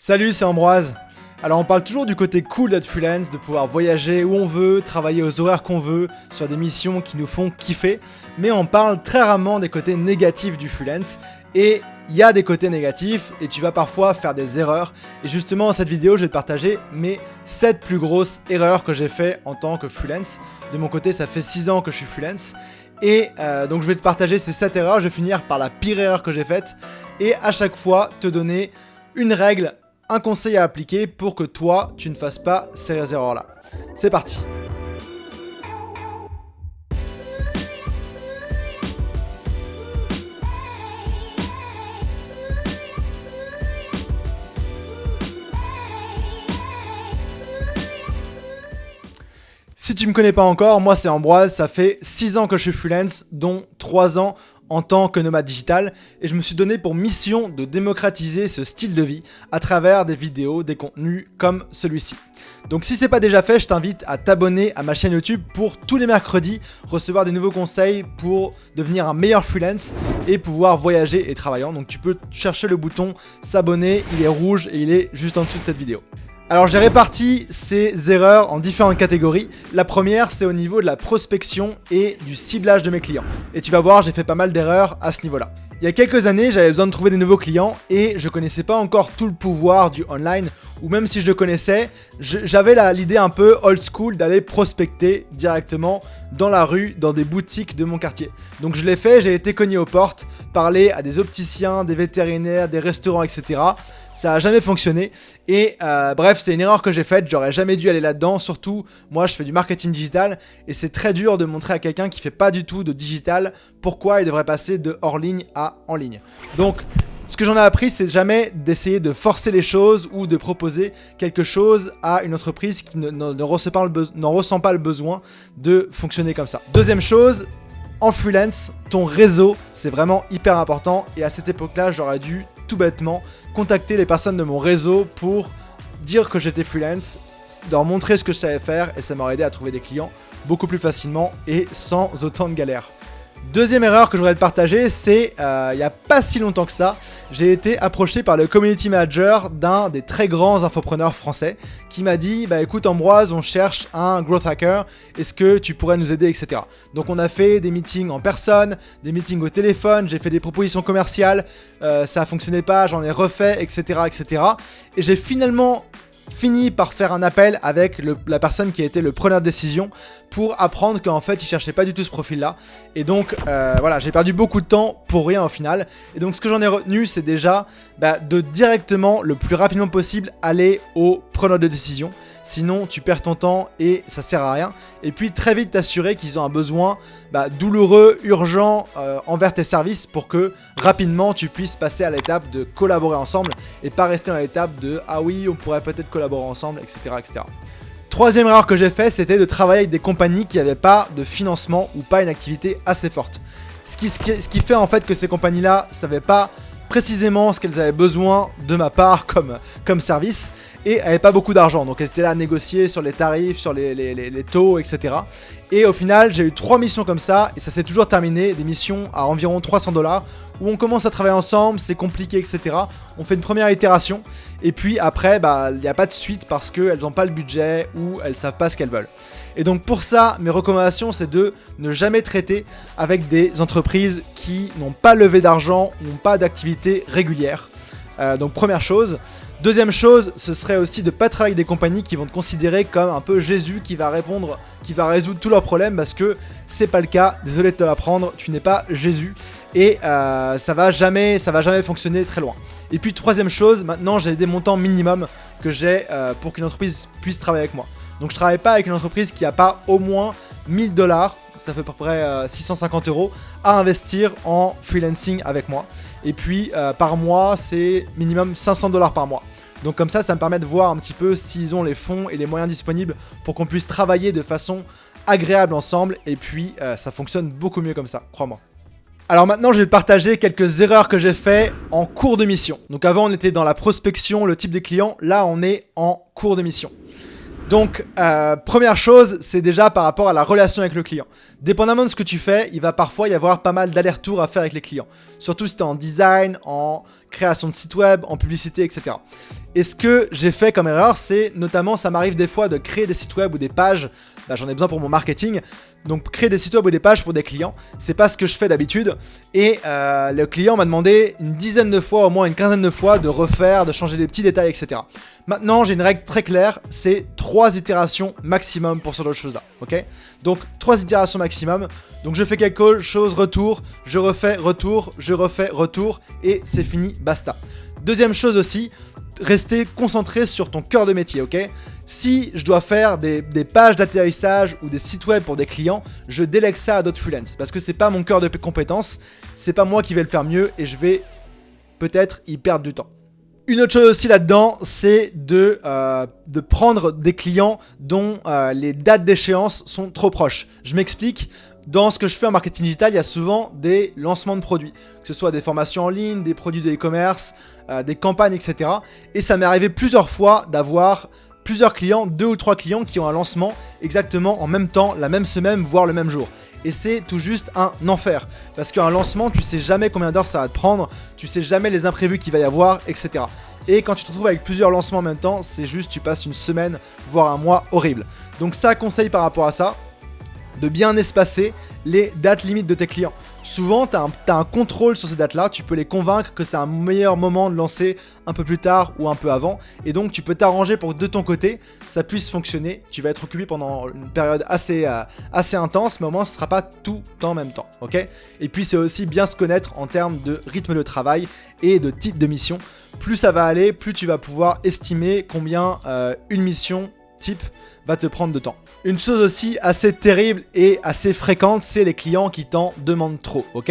Salut, c'est Ambroise. Alors on parle toujours du côté cool d'être freelance, de pouvoir voyager où on veut, travailler aux horaires qu'on veut, sur des missions qui nous font kiffer, mais on parle très rarement des côtés négatifs du freelance, et il y a des côtés négatifs, et tu vas parfois faire des erreurs, et justement dans cette vidéo je vais te partager mes 7 plus grosses erreurs que j'ai fait en tant que freelance. De mon côté ça fait 6 ans que je suis freelance, et donc je vais te partager ces 7 erreurs, je vais finir par la pire erreur que j'ai faite, et à chaque fois te donner une règle, un conseil à appliquer pour que toi, tu ne fasses pas ces erreurs-là. C'est parti. Si tu me connais pas encore, moi c'est Ambroise, ça fait 6 ans que je suis freelance, dont 3 ans en tant que nomade digital, et je me suis donné pour mission de démocratiser ce style de vie à travers des vidéos, des contenus comme celui-ci. Donc si c'est pas déjà fait, je t'invite à t'abonner à ma chaîne YouTube pour tous les mercredis recevoir des nouveaux conseils pour devenir un meilleur freelance et pouvoir voyager et travailler. Donc tu peux chercher le bouton s'abonner, il est rouge et il est juste en dessous de cette vidéo. Alors j'ai réparti ces erreurs en différentes catégories. La première, c'est au niveau de la prospection et du ciblage de mes clients. Et tu vas voir, j'ai fait pas mal d'erreurs à ce niveau-là. Il y a quelques années, j'avais besoin de trouver des nouveaux clients et je connaissais pas encore tout le pouvoir du online, ou même si je le connaissais, j'avais l'idée un peu old school d'aller prospecter directement dans la rue, dans des boutiques de mon quartier. Donc je l'ai fait, j'ai été cogné aux portes, parler à des opticiens, des vétérinaires, des restaurants, etc. Ça a jamais fonctionné et bref, c'est une erreur que j'ai faite, j'aurais jamais dû aller là-dedans, surtout moi je fais du marketing digital et c'est très dur de montrer à quelqu'un qui fait pas du tout de digital pourquoi il devrait passer de hors ligne à en ligne. Donc ce que j'en ai appris, c'est jamais d'essayer de forcer les choses ou de proposer quelque chose à une entreprise qui n'en ressent pas le besoin de fonctionner comme ça. Deuxième chose, en freelance, ton réseau, c'est vraiment hyper important et à cette époque-là, j'aurais dû tout bêtement contacter les personnes de mon réseau pour dire que j'étais freelance, leur montrer ce que je savais faire et ça m'aurait aidé à trouver des clients beaucoup plus facilement et sans autant de galères. Deuxième erreur que je voudrais te partager, c'est il n'y a pas si longtemps que ça, j'ai été approché par le community manager d'un des très grands infopreneurs français qui m'a dit bah écoute Ambroise, on cherche un growth hacker, est-ce que tu pourrais nous aider, etc. Donc on a fait des meetings en personne, des meetings au téléphone, j'ai fait des propositions commerciales, ça fonctionnait pas, j'en ai refait, etc. etc. Et j'ai finalement fini par faire un appel avec la personne qui a été le preneur de décision pour apprendre qu'en fait il cherchait pas du tout ce profil là et donc voilà, j'ai perdu beaucoup de temps pour rien au final. Et donc ce que j'en ai retenu, c'est déjà de directement le plus rapidement possible aller au preneur de décision, sinon tu perds ton temps et ça sert à rien. Et puis très vite t'assurer qu'ils ont un besoin douloureux, urgent envers tes services pour que rapidement tu puisses passer à l'étape de collaborer ensemble et pas rester dans l'étape de ah oui on pourrait peut-être collaborer ensemble, etc. etc. Troisième erreur que j'ai fait, c'était de travailler avec des compagnies qui n'avaient pas de financement ou pas une activité assez forte. Ce qui fait en fait que ces compagnies-là ne savaient pas précisément ce qu'elles avaient besoin de ma part comme service et n'avaient pas beaucoup d'argent. Donc elles étaient là à négocier sur les tarifs, sur les taux, etc. Et au final, j'ai eu 3 missions comme ça et ça s'est toujours terminé, des missions à environ 300 $ où on commence à travailler ensemble, c'est compliqué, etc. On fait une première itération et puis après, il n'y a pas de suite parce qu'elles n'ont pas le budget ou elles ne savent pas ce qu'elles veulent. Et donc pour ça, mes recommandations, c'est de ne jamais traiter avec des entreprises qui n'ont pas levé d'argent ou n'ont pas d'activité régulière. Donc première chose. Deuxième chose, ce serait aussi de ne pas travailler avec des compagnies qui vont te considérer comme un peu Jésus qui va résoudre tous leurs problèmes parce que c'est pas le cas. Désolé de te l'apprendre, tu n'es pas Jésus et ça va jamais fonctionner très loin. Et puis troisième chose, maintenant j'ai des montants minimum que j'ai pour qu'une entreprise puisse travailler avec moi. Donc je travaille pas avec une entreprise qui n'a pas au moins 1000 $, ça fait à peu près 650 € à investir en freelancing avec moi. Et puis par mois, c'est minimum 500 $ par mois. Donc comme ça me permet de voir un petit peu s'ils ont les fonds et les moyens disponibles pour qu'on puisse travailler de façon agréable ensemble. Et puis ça fonctionne beaucoup mieux comme ça, crois-moi. Alors maintenant, je vais te partager quelques erreurs que j'ai fait en cours de mission. Donc avant, on était dans la prospection, le type de client. Là, on est en cours de mission. Donc, première chose, c'est déjà par rapport à la relation avec le client. Dépendamment de ce que tu fais, il va parfois y avoir pas mal d'allers-retours à faire avec les clients. Surtout si tu es en design, en création de site web, en publicité, etc. Et ce que j'ai fait comme erreur, c'est notamment, ça m'arrive des fois de créer des sites web ou des pages. J'en ai besoin pour mon marketing. Donc créer des sites web ou des pages pour des clients, c'est pas ce que je fais d'habitude. Et le client m'a demandé une dizaine de fois, au moins une quinzaine de fois, de refaire, de changer des petits détails, etc. Maintenant, j'ai une règle très claire, c'est 3 itérations maximum pour ce genre de choses-là. Ok ? Donc 3 itérations maximum. Donc je fais quelque chose, retour, je refais, retour, je refais, retour, et c'est fini, basta. Deuxième chose aussi, rester concentré sur ton cœur de métier, ok ? Si je dois faire des pages d'atterrissage ou des sites web pour des clients, je délègue ça à d'autres freelance parce que c'est pas mon cœur de compétence, c'est pas moi qui vais le faire mieux et je vais peut-être y perdre du temps. Une autre chose aussi là-dedans, c'est de prendre des clients dont les dates d'échéance sont trop proches. Je m'explique. Dans ce que je fais en marketing digital, il y a souvent des lancements de produits, que ce soit des formations en ligne, des produits de e-commerce, des campagnes, etc. Et ça m'est arrivé plusieurs fois d'avoir plusieurs clients, 2 ou 3 clients qui ont un lancement exactement en même temps, la même semaine, voire le même jour. Et c'est tout juste un enfer. Parce qu'un lancement, tu sais jamais combien d'heures ça va te prendre, tu sais jamais les imprévus qu'il va y avoir, etc. Et quand tu te retrouves avec plusieurs lancements en même temps, c'est juste, tu passes une semaine, voire un mois horrible. Donc ça, conseil par rapport à ça, de bien espacer les dates limites de tes clients. Souvent, tu as un contrôle sur ces dates-là, tu peux les convaincre que c'est un meilleur moment de lancer un peu plus tard ou un peu avant, et donc tu peux t'arranger pour que de ton côté, ça puisse fonctionner. Tu vas être occupé pendant une période assez intense, mais au moins ce ne sera pas tout en même temps, ok ? Et puis c'est aussi bien se connaître en termes de rythme de travail et de type de mission. Plus ça va aller, plus tu vas pouvoir estimer combien une mission type va te prendre de temps. Une chose aussi assez terrible et assez fréquente, c'est les clients qui t'en demandent trop, ok ?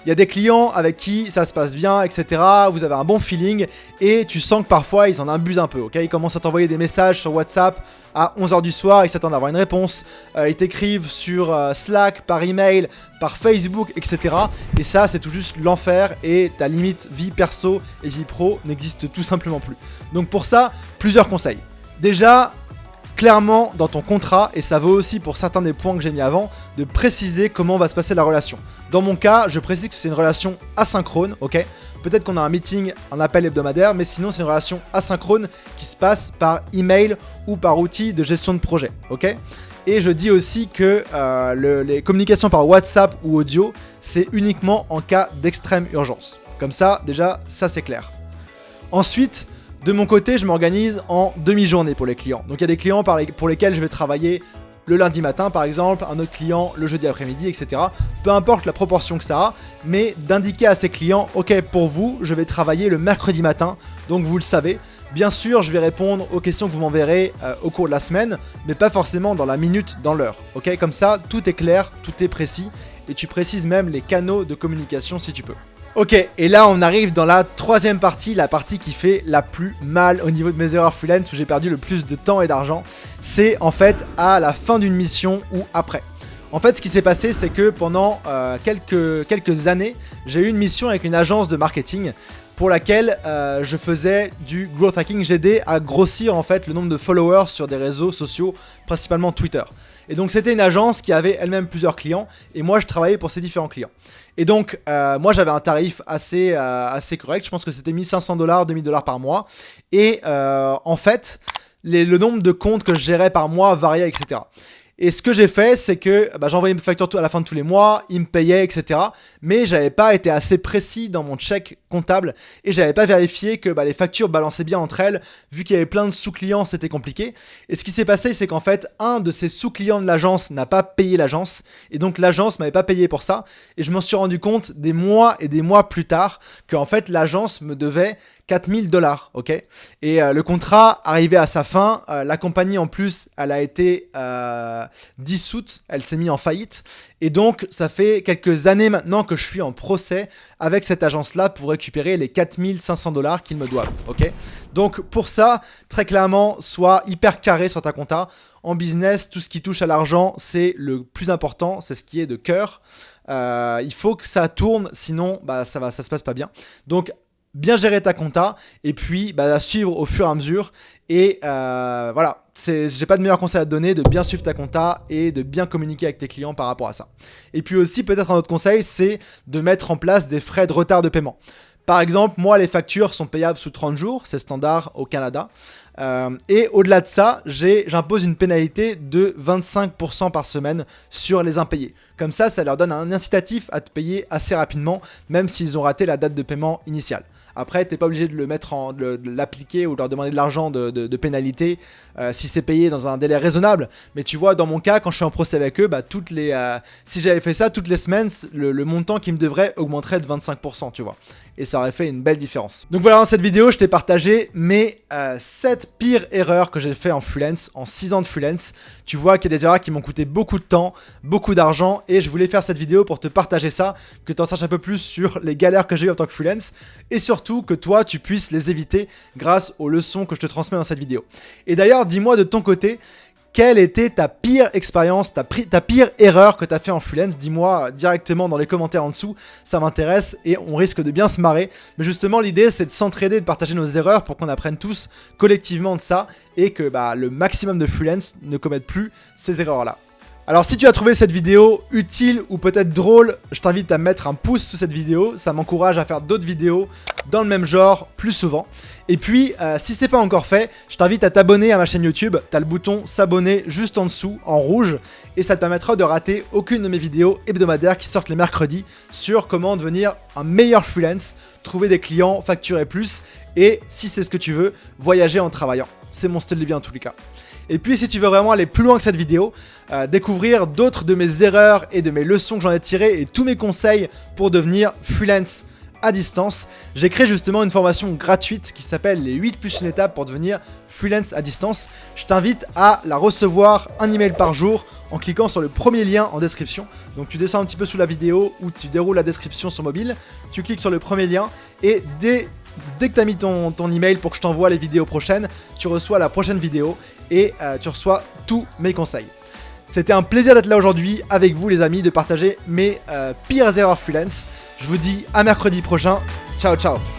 Il y a des clients avec qui ça se passe bien, etc. Vous avez un bon feeling et tu sens que parfois ils en abusent un peu, ok ? Ils commencent à t'envoyer des messages sur WhatsApp à 11h du soir, ils s'attendent à avoir une réponse, ils t'écrivent sur Slack, par email, par Facebook, etc. Et ça, c'est tout juste l'enfer et ta limite vie perso et vie pro n'existe tout simplement plus. Donc pour ça, plusieurs conseils. Déjà, clairement dans ton contrat, et ça vaut aussi pour certains des points que j'ai mis avant, de préciser comment va se passer la relation. Dans mon cas, je précise que c'est une relation asynchrone, ok ? Peut-être qu'on a un meeting, un appel hebdomadaire, mais sinon c'est une relation asynchrone qui se passe par email ou par outil de gestion de projet, ok ? Et je dis aussi que les communications par WhatsApp ou audio, c'est uniquement en cas d'extrême urgence. Comme ça, déjà, ça c'est clair. Ensuite, de mon côté, je m'organise en demi-journée pour les clients. Donc il y a des clients pour lesquels je vais travailler le lundi matin par exemple, un autre client le jeudi après-midi, etc. Peu importe la proportion que ça a, mais d'indiquer à ces clients, ok, pour vous, je vais travailler le mercredi matin, donc vous le savez. Bien sûr, je vais répondre aux questions que vous m'enverrez au cours de la semaine, mais pas forcément dans la minute, dans l'heure. Ok, comme ça, tout est clair, tout est précis, et tu précises même les canaux de communication si tu peux. Ok, et là on arrive dans la troisième partie, la partie qui fait la plus mal au niveau de mes erreurs freelance, où j'ai perdu le plus de temps et d'argent. C'est en fait à la fin d'une mission ou après. En fait, ce qui s'est passé, c'est que pendant quelques années, j'ai eu une mission avec une agence de marketing pour laquelle je faisais du growth hacking. J'aidais à grossir en fait le nombre de followers sur des réseaux sociaux, principalement Twitter. Et donc c'était une agence qui avait elle-même plusieurs clients, et moi je travaillais pour ces différents clients. Et donc moi j'avais un tarif assez correct, je pense que c'était 1500$, 2000$ par mois. Et en fait, le nombre de comptes que je gérais par mois variait, etc. Et ce que j'ai fait, c'est que j'envoyais mes factures à la fin de tous les mois, ils me payaient, etc. Mais j'avais pas été assez précis dans mon check comptable et j'avais pas vérifié que les factures balançaient bien entre elles. Vu qu'il y avait plein de sous-clients, c'était compliqué. Et ce qui s'est passé, c'est qu'en fait, un de ces sous-clients de l'agence n'a pas payé l'agence. Et donc l'agence m'avait pas payé pour ça. Et je m'en suis rendu compte des mois et des mois plus tard qu'en fait l'agence me devait 4000$, ok ? Et le contrat arrivait à sa fin, la compagnie en plus, elle a été dissoute, elle s'est mise en faillite, et donc ça fait quelques années maintenant que je suis en procès avec cette agence-là pour récupérer les 4500$ qu'ils me doivent, ok ? Donc pour ça, très clairement, sois hyper carré sur ta compta. En business, tout ce qui touche à l'argent, c'est le plus important, c'est ce qui est de cœur. Il faut que ça tourne, sinon ça se passe pas bien. Donc bien gérer ta compta et puis à suivre au fur et à mesure. Et voilà, j'ai pas de meilleur conseil à te donner, de bien suivre ta compta et de bien communiquer avec tes clients par rapport à ça. Et puis aussi, peut-être un autre conseil, c'est de mettre en place des frais de retard de paiement. Par exemple, moi, les factures sont payables sous 30 jours, c'est standard au Canada. Et au-delà de ça, j'impose une pénalité de 25% par semaine sur les impayés. Comme ça leur donne un incitatif à te payer assez rapidement, même s'ils ont raté la date de paiement initiale. Après, tu n'es pas obligé de l'appliquer ou de leur demander de l'argent de pénalité si c'est payé dans un délai raisonnable. Mais tu vois, dans mon cas, quand je suis en procès avec eux, si j'avais fait ça toutes les semaines, le montant qui me devrait augmenterait de 25%, tu vois. Et ça aurait fait une belle différence. Donc voilà, dans cette vidéo, je t'ai partagé mes 7 pires erreurs que j'ai fait en freelance, en 6 ans de freelance. Tu vois qu'il y a des erreurs qui m'ont coûté beaucoup de temps, beaucoup d'argent, et je voulais faire cette vidéo pour te partager ça, que tu en saches un peu plus sur les galères que j'ai eues en tant que freelance, et surtout que toi, tu puisses les éviter grâce aux leçons que je te transmets dans cette vidéo. Et d'ailleurs, dis-moi de ton côté, quelle était ta pire expérience, ta pire erreur que tu as fait en freelance? Dis-moi directement dans les commentaires en dessous, ça m'intéresse et on risque de bien se marrer. Mais justement, l'idée, c'est de s'entraider, de partager nos erreurs pour qu'on apprenne tous collectivement de ça et que le maximum de freelance ne commettent plus ces erreurs-là. Alors si tu as trouvé cette vidéo utile ou peut-être drôle, je t'invite à mettre un pouce sous cette vidéo, ça m'encourage à faire d'autres vidéos dans le même genre plus souvent. Et puis, si c'est pas encore fait, je t'invite à t'abonner à ma chaîne YouTube, t'as le bouton s'abonner juste en dessous, en rouge, et ça te permettra de rater aucune de mes vidéos hebdomadaires qui sortent les mercredis sur comment devenir un meilleur freelance, trouver des clients, facturer plus, et si c'est ce que tu veux, voyager en travaillant. C'est mon style de vie en tous les cas. Et puis si tu veux vraiment aller plus loin que cette vidéo, découvrir d'autres de mes erreurs et de mes leçons que j'en ai tirées et tous mes conseils pour devenir freelance à distance, j'ai créé justement une formation gratuite qui s'appelle les 8 plus une étape pour devenir freelance à distance. Je t'invite à la recevoir un email par jour en cliquant sur le premier lien en description. Donc tu descends un petit peu sous la vidéo ou tu déroules la description sur mobile, tu cliques sur le premier lien et dès que tu as mis ton email pour que je t'envoie les vidéos prochaines, tu reçois la prochaine vidéo et tu reçois tous mes conseils. C'était un plaisir d'être là aujourd'hui avec vous les amis, de partager mes pires erreurs freelance. Je vous dis à mercredi prochain. Ciao ciao.